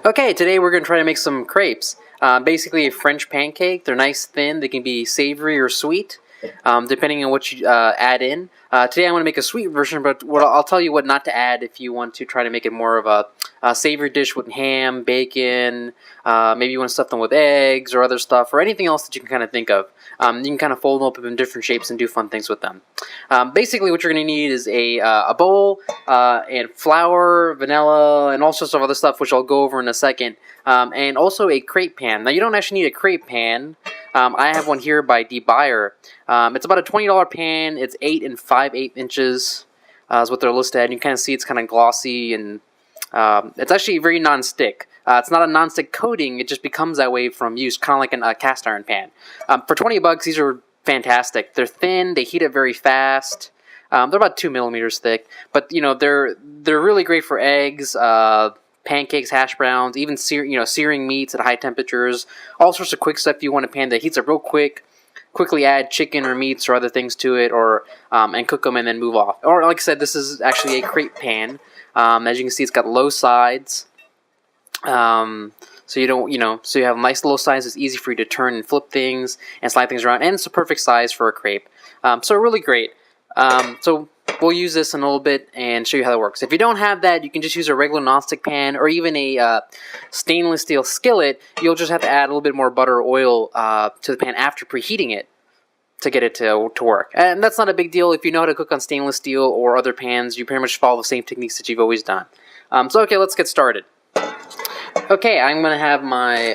Okay, today we're going to try to make some crepes. Basically a French pancake. They're nice thin. They can be savory or sweet, depending on what you add in. Today I'm going to make a sweet version, but I'll tell you what not to add if you want to try to make it more of a savory dish with ham, bacon, maybe you want to stuff them with eggs or other stuff, or anything else that you can kind of think of. You can kind of fold them up in different shapes and do fun things with them. Basically what you're going to need is a bowl and flour, vanilla, and all sorts of other stuff, which I'll go over in a second, and also a crepe pan. Now you don't actually need a crepe pan. I have one here by D. Buyer. It's about a $20 pan. It's 8 and 5/8 inches is what they're listed at. You can kind of see it's kind of glossy, and it's actually very non-stick. It's not a non-stick coating. It just becomes that way from use, kind of like a cast iron pan. For $20, these are fantastic. They're thin. They heat up very fast. They're about 2 millimeters thick, but you know they're really great for eggs, pancakes, hash browns, even searing meats at high temperatures. All sorts of quick stuff you want a pan that heats up real quick. Quickly add chicken or meats or other things to it, or and cook them and then move off. Or like I said, this is actually a crepe pan. As you can see, it's got low sides. So so you have nice low sides. It's easy for you to turn and flip things and slide things around, and it's a perfect size for a crepe. So really great. So we'll use this in a little bit and show you how that works. If you don't have that, you can just use a regular nonstick pan or even a stainless steel skillet. You'll just have to add a little bit more butter or oil to the pan after preheating it to get it to work. And that's not a big deal. If you know how to cook on stainless steel or other pans, you pretty much follow the same techniques that you've always done. Okay, let's get started. Okay, I'm going to have my,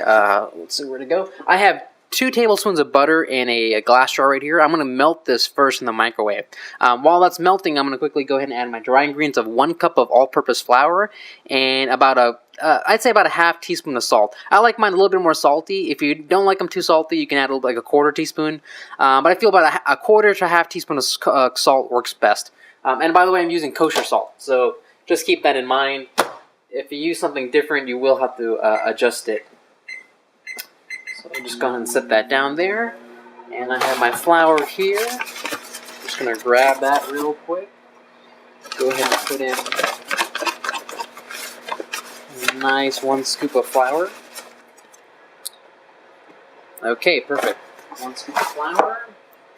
let's see where to go. I have 2 tablespoons of butter in a glass jar right here. I'm going to melt this first in the microwave. While that's melting, I'm going to quickly go ahead and add my dry ingredients of 1 cup of all-purpose flour and about I'd say about a half teaspoon of salt. I like mine a little bit more salty. If you don't like them too salty, you can add like a quarter teaspoon. But I feel about a quarter to a half teaspoon of salt works best. And by the way, I'm using kosher salt, so just keep that in mind. If you use something different, you will have to adjust it. So I'll just go ahead and set that down there. And I have my flour here. I'm just going to grab that real quick. Go ahead and put in a nice 1 scoop of flour. Okay, perfect. 1 scoop of flour.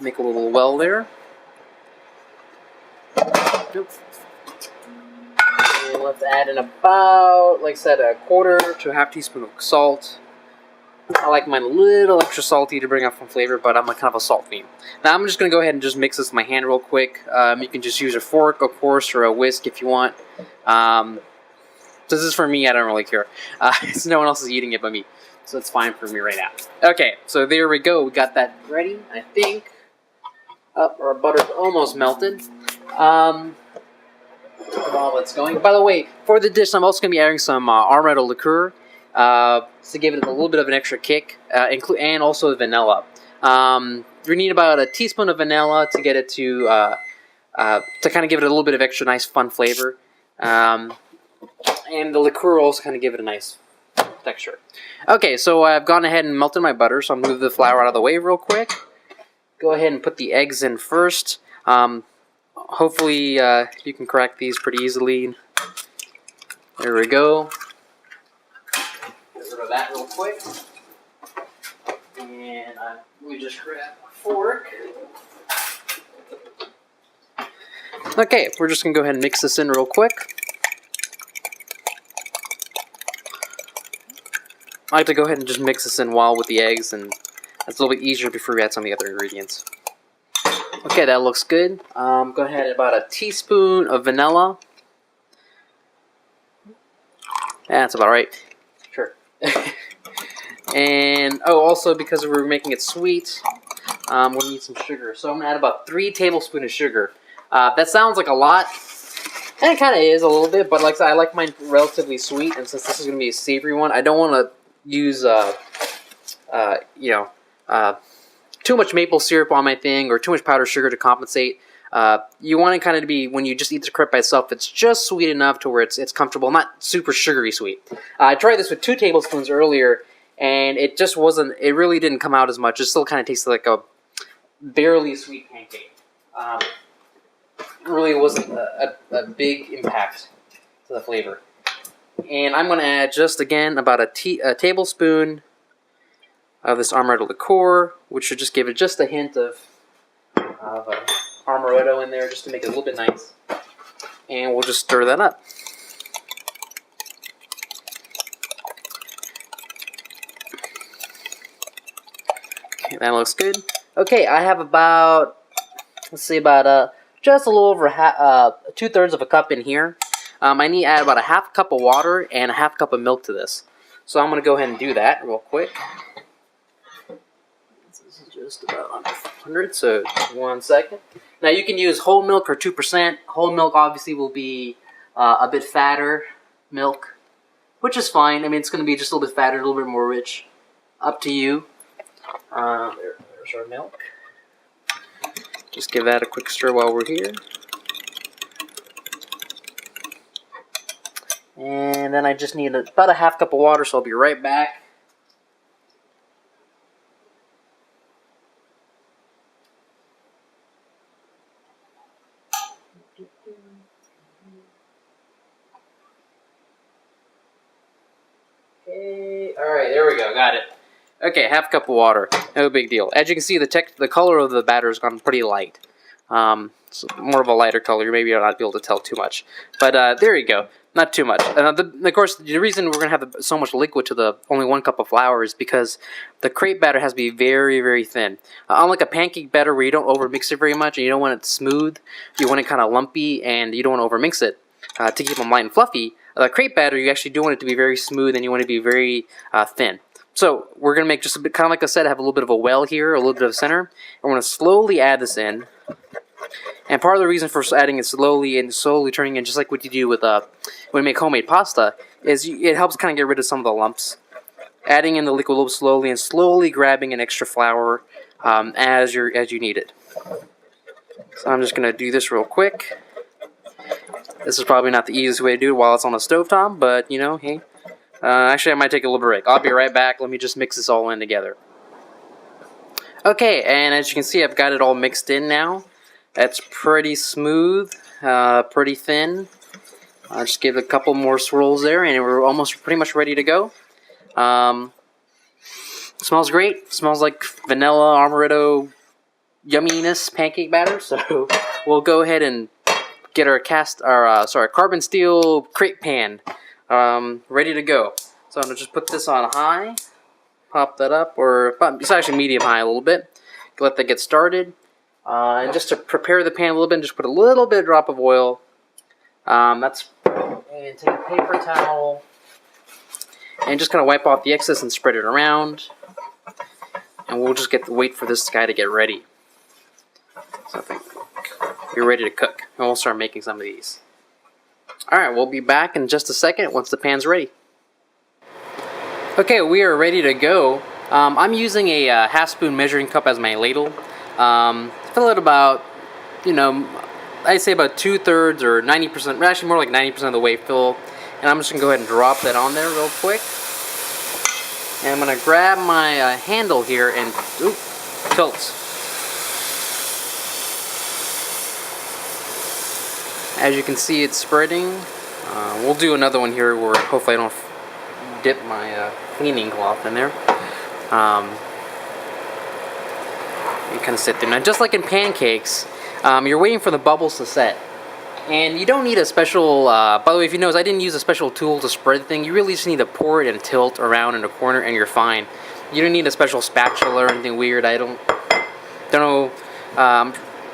Make a little well there. Nope. And let's add in about, like I said, a quarter to a half teaspoon of salt. I like mine a little extra salty to bring out some flavor, but I'm kind of a salt fiend. Now I'm just going to go ahead and just mix this with my hand real quick. You can just use a fork, of course, or a whisk if you want. This is for me, I don't really care. So no one else is eating it but me, so it's fine for me right now. Okay, so there we go. We got that ready, I think. Our butter's almost melted. While it's going. By the way, for the dish, I'm also going to be adding some amaretto liqueur to give it a little bit of an extra kick, and also vanilla. We need about a teaspoon of vanilla to get it to kind of give it a little bit of extra nice fun flavor. And the liqueur also kind of give it a nice texture. Okay, so I've gone ahead and melted my butter, so I'm going to move the flour out of the way real quick. Go ahead and put the eggs in first. Hopefully you can crack these pretty easily. There we go. Get rid of that real quick. And we just grab a fork. Okay, we're just going to go ahead and mix this in real quick. I like to go ahead and just mix this in while with the eggs, and that's a little bit easier before we add some of the other ingredients. Okay, that looks good. Go ahead and about a teaspoon of vanilla. That's about right. Sure. And, also because we're making it sweet, we'll need some sugar. So I'm going to add about 3 tablespoons of sugar. That sounds like a lot, and it kind of is a little bit, but like I said, I like mine relatively sweet, and since this is going to be a savory one, I don't want to use, too much maple syrup on my thing or too much powdered sugar to compensate. You want it kind of to be, when you just eat the crepe by itself, it's just sweet enough to where it's comfortable, not super sugary sweet. I tried this with 2 tablespoons earlier, and it just wasn't, it really didn't come out as much. It still kind of tasted like a barely sweet pancake. It really wasn't a big impact to the flavor. And I'm going to add just, again, about a tablespoon of this amaretto liqueur, which should just give it just a hint of amaretto in there, just to make it a little bit nice. And we'll just stir that up. Okay, that looks good. Okay, I have about, let's see, about just a little over 2/3 of a cup in here. I need to add about a half cup of water and a half cup of milk to this. So I'm going to go ahead and do that real quick. This is just about under 100, so 1 second. Now you can use whole milk or 2%. Whole milk obviously will be a bit fatter milk, which is fine. I mean, it's going to be just a little bit fatter, a little bit more rich. Up to you. There's our milk. Just give that a quick stir while we're here. And then I just need about a half cup of water, so I'll be right back. Okay, alright, there we go, got it. Okay, half cup of water, no big deal. As you can see, the color of the batter has gone pretty light. So more of a lighter color, maybe you'll not be able to tell too much. But there you go, not too much. Of course, the reason we're going to have so much liquid to the only 1 cup of flour is because the crepe batter has to be very, very thin. Unlike a pancake batter where you don't overmix it very much and you don't want it smooth, you want it kind of lumpy and you don't want to overmix it to keep them light and fluffy. The crepe batter, you actually do want it to be very smooth and you want it to be very thin. So we're going to make just a bit, kind of like I said, have a little bit of a well here, a little bit of center. And we're going to slowly add this in. And part of the reason for adding it slowly and slowly turning in, just like what you do with when you make homemade pasta, is it helps kind of get rid of some of the lumps. Adding in the liquid a little slowly and slowly grabbing an extra flour as you need it. So I'm just going to do this real quick. This is probably not the easiest way to do it while it's on the stovetop, but you know, hey. Actually, I might take a little break. I'll be right back. Let me just mix this all in together. Okay, and as you can see, I've got it all mixed in now. That's pretty smooth, pretty thin. I'll just give it a couple more swirls there, and we're almost pretty much ready to go. Smells great. Smells like vanilla amaretto yumminess pancake batter. So we'll go ahead and get our carbon steel crepe pan ready to go. So I'm gonna just put this on high, pop that up, or it's actually medium high a little bit. Let that get started. And just to prepare the pan a little bit, just put a little bit of drop of oil. And take a paper towel and just kind of wipe off the excess and spread it around. And we'll just wait for this guy to get ready. So I think you're ready to cook, and we'll start making some of these. Alright, we'll be back in just a second once the pan's ready. Okay, we are ready to go. I'm using a half spoon measuring cup as my ladle. Fill it about, I'd say about 2/3 or 90%, actually more like 90% of the way fill. And I'm just going to go ahead and drop that on there real quick. And I'm going to grab my handle here and tilt. As you can see, it's spreading. We'll do another one here where hopefully I don't dip my cleaning cloth in there. You kind of sit there. Now, just like in pancakes, you're waiting for the bubbles to set. And you don't need a special, by the way, if you notice, I didn't use a special tool to spread the thing. You really just need to pour it and tilt around in a corner and you're fine. You don't need a special spatula or anything weird. I don't know.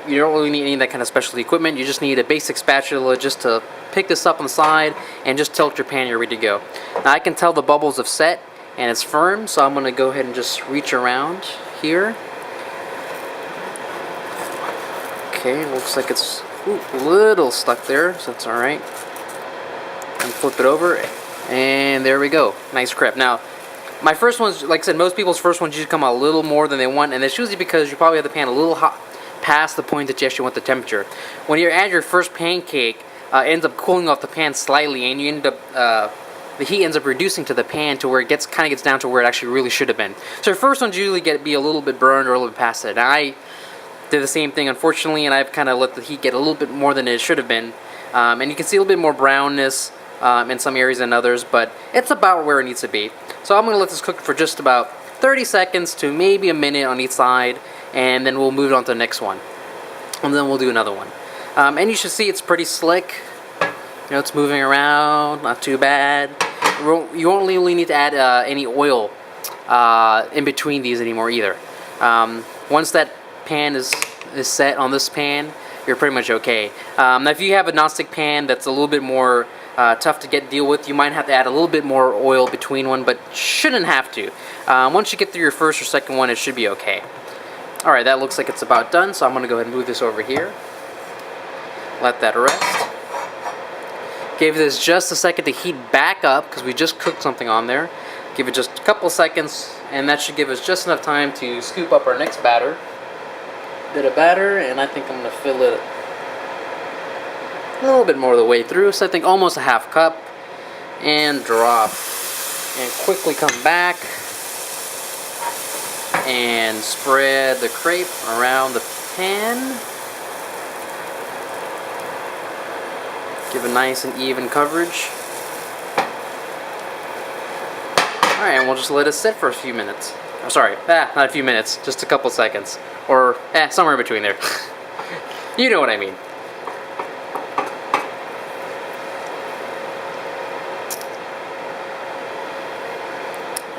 You don't really need any of that kind of special equipment. You just need a basic spatula just to pick this up on the side and just tilt your pan. You're ready to go. Now I can tell the bubbles have set and it's firm, so I'm going to go ahead and just reach around here. Okay, looks like it's a little stuck there, so that's alright. And flip it over, and there we go. Nice crepe. Now, my first ones, like I said, most people's first ones usually come out a little more than they want, and that's usually because you probably have the pan a little hot past the point that you actually want the temperature. When you add your first pancake, it ends up cooling off the pan slightly, and you end up the heat ends up reducing to the pan to where it kind of gets down to where it actually really should have been. So your first ones usually be a little bit burned or a little bit past it. And I did the same thing, unfortunately, and I've kind of let the heat get a little bit more than it should have been. And you can see a little bit more brownness in some areas than others, but it's about where it needs to be. So I'm going to let this cook for just about 30 seconds to maybe a minute on each side, and then we'll move on to the next one. And then we'll do another one. And you should see it's pretty slick. You know, it's moving around, not too bad. You won't really need to add any oil in between these anymore either. Once that pan is set on this pan, you're pretty much okay. Now if you have a nonstick pan that's a little bit more tough to deal with, you might have to add a little bit more oil between one, but shouldn't have to. Once you get through your first or second one, it should be okay. Alright, that looks like it's about done, so I'm going to go ahead and move this over here. Let that rest. Give this just a second to heat back up, because we just cooked something on there. Give it just a couple seconds, and that should give us just enough time to scoop up our next batter. Bit of batter, and I think I'm going to fill it a little bit more of the way through, so I think almost a half cup, and drop. And quickly come back and spread the crepe around the pan. Give a nice and even coverage. Alright, and we'll just let it sit for a few minutes. Oh, sorry, not a few minutes, just a couple seconds. Or, somewhere in between there. You know what I mean.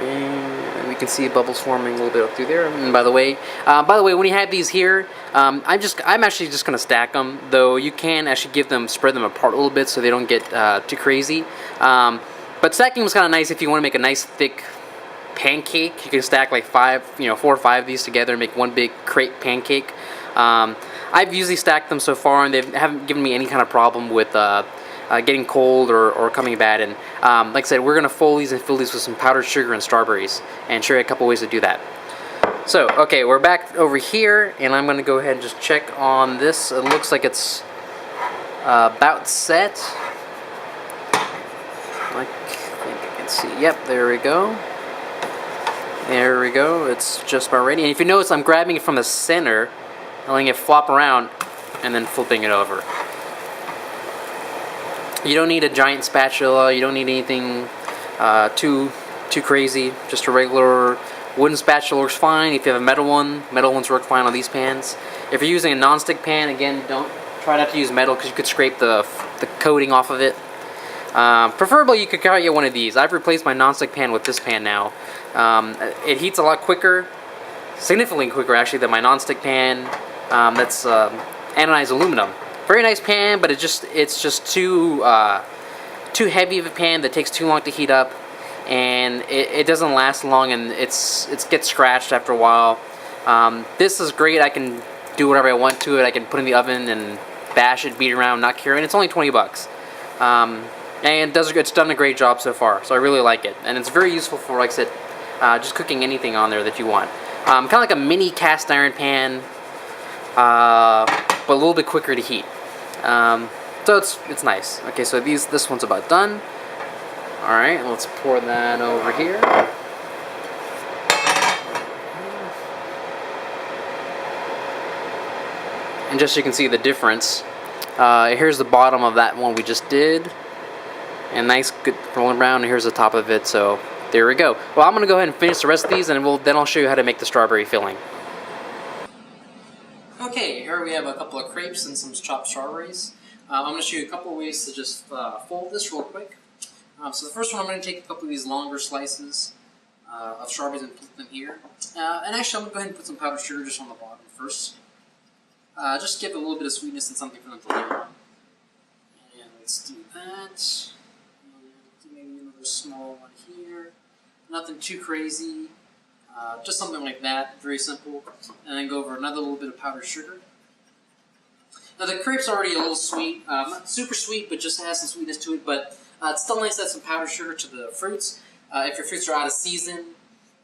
And we can see bubbles forming a little bit up through there. And by the way, when you have these here, I'm actually just gonna stack them. Though you can actually spread them apart a little bit so they don't get too crazy. But stacking was kind of nice if you want to make a nice thick pancake. You can stack like 4 or 5 of these together and make one big crepe pancake. I've usually stacked them so far, and they haven't given me any kind of problem with getting cold or coming bad. And like I said, we're gonna fold these and fill these with some powdered sugar and strawberries, and show you a couple ways to do that. So, okay, we're back over here, and I'm gonna go ahead and just check on this. It looks like it's about set. I think I can see. Yep, there we go. There we go. It's just about ready. And if you notice, I'm grabbing it from the center, and letting it flop around, and then flipping it over. You don't need a giant spatula. You don't need anything too crazy. Just a regular wooden spatula works fine. If you have a metal ones work fine on these pans. If you're using a non-stick pan, again, don't try not to use metal because you could scrape the coating off of it. Preferably, you could get one of these. I've replaced my non-stick pan with this pan now. It heats a lot quicker, significantly quicker actually than my non-stick pan. That's anodized aluminum. Very nice pan, but it's just too heavy of a pan that takes too long to heat up, and it doesn't last long, and it gets scratched after a while. This is great. I can do whatever I want to it. I can put it in the oven and bash it, beat it around, not care, and it's only 20 bucks. And it's done a great job so far, so I really like it. And it's very useful for, like I said, just cooking anything on there that you want. Kind of like a mini cast iron pan, but a little bit quicker to heat. So it's nice. Okay, so this one's about done. Alright, let's pour that over here. And just so you can see the difference, here's the bottom of that one we just did. And nice, good rolling brown, and here's the top of it, so there we go. Well, I'm going to go ahead and finish the rest of these, and then I'll show you how to make the strawberry filling. Okay, here we have a couple of crepes and some chopped strawberries. I'm going to show you a couple of ways to just fold this real quick. So the first one, I'm going to take a couple of these longer slices of strawberries and put them here. And actually, I'm going to go ahead and put some powdered sugar just on the bottom first. Just give it a little bit of sweetness and something for them to layer on. And let's do that. Maybe another small one here. Nothing too crazy. Just something like that, very simple. And then go over another little bit of powdered sugar. Now the crepe's already a little sweet, not super sweet, but just has some sweetness to it. But it's still nice to add some powdered sugar to the fruits. If your fruits are out of season,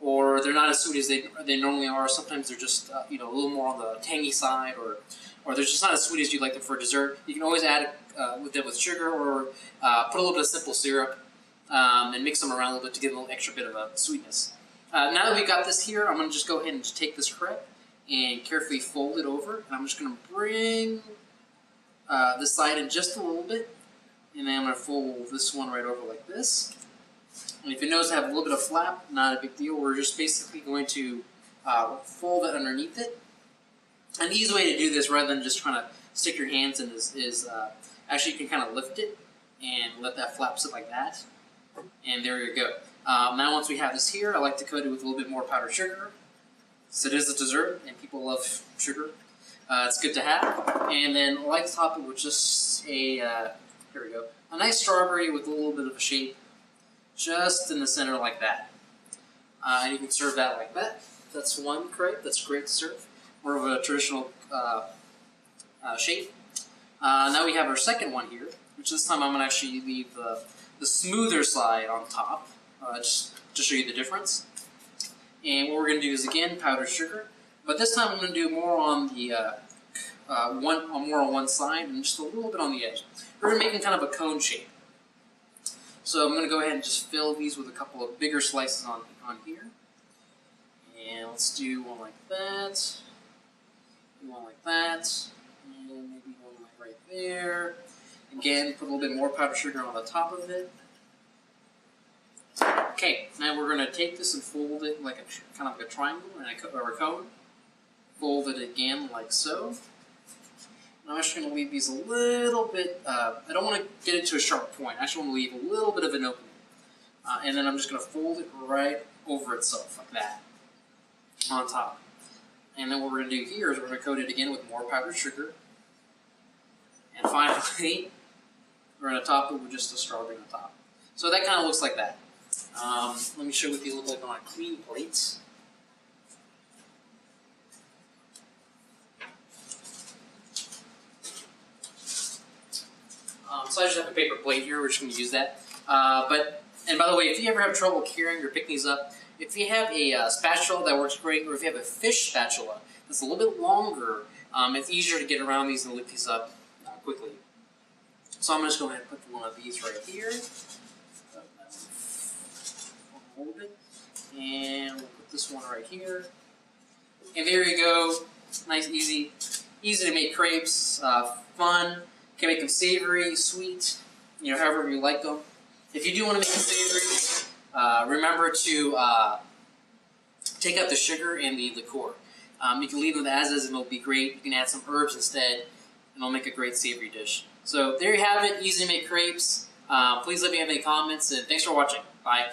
or they're not as sweet as they normally are, sometimes they're just a little more on the tangy side, or they're just not as sweet as you'd like them for dessert. You can always add it with sugar, or put a little bit of simple syrup and mix them around a little bit to get a little extra bit of a sweetness. Now that we got this here, I'm going to just go ahead and just take this crepe and carefully fold it over. And I'm just going to bring this side in just a little bit And then I'm going to fold this one right over like this. And if you notice I have a little bit of flap, not a big deal. We're just basically going to fold it underneath it. An easy way to do this, rather than just trying to stick your hands in, is actually you can kind of lift it and let that flap sit like that. And there you go. Now once we have this here, I like to coat it with a little bit more powdered sugar. So it is a dessert, and people love sugar. It's good to have. And then I like to top it with just a, here we go, a nice strawberry with a little bit of a shape, just in the center like that. And you can serve that like that. That's one crepe. That's great to serve. More of a traditional shape. Now we have our second one here, which this time I'm going to actually leave the smoother side on top, just to show you the difference. And what we're going to do is, again, powdered sugar. But this time I'm going to do more on the more on one side and just a little bit on the edge. We're making kind of a cone shape. So I'm going to go ahead and just fill these with a couple of bigger slices on here. And let's do one like that, one like that, and maybe one like right there. Again, put a little bit more powdered sugar on the top of it. Okay, now we're going to take this and fold it like a kind of like a triangle or a cone. Fold it again like so. And I'm actually going to leave these a little bit, I don't want to get it to a sharp point. I actually want to leave a little bit of an opening. And then I'm just going to fold it right over itself like that on top. And then what we're going to do here is we're going to coat it again with more powdered sugar. And finally, we're going to top it with just a strawberry on top. So that kind of looks like that. Let me show you what these look like on a clean plate. So I just have a paper plate here. We're just going to use that. And by the way, if you ever have trouble carrying or picking these up, if you have a spatula, that works great. Or if you have a fish spatula that's a little bit longer, it's easier to get around these and lift these up quickly. So I'm just going to go ahead and put one of these right here. Hold it. And we'll put this one right here. And there you go. Nice, easy to make crepes. Fun. Can make them savory, sweet, however you like them. If you do want to make them savory, remember to take out the sugar and the liqueur. You can leave them as is and it'll be great. You can add some herbs instead and it'll make a great savory dish. So there you have it, easy to make crepes. Please let me have any comments and thanks for watching. Bye.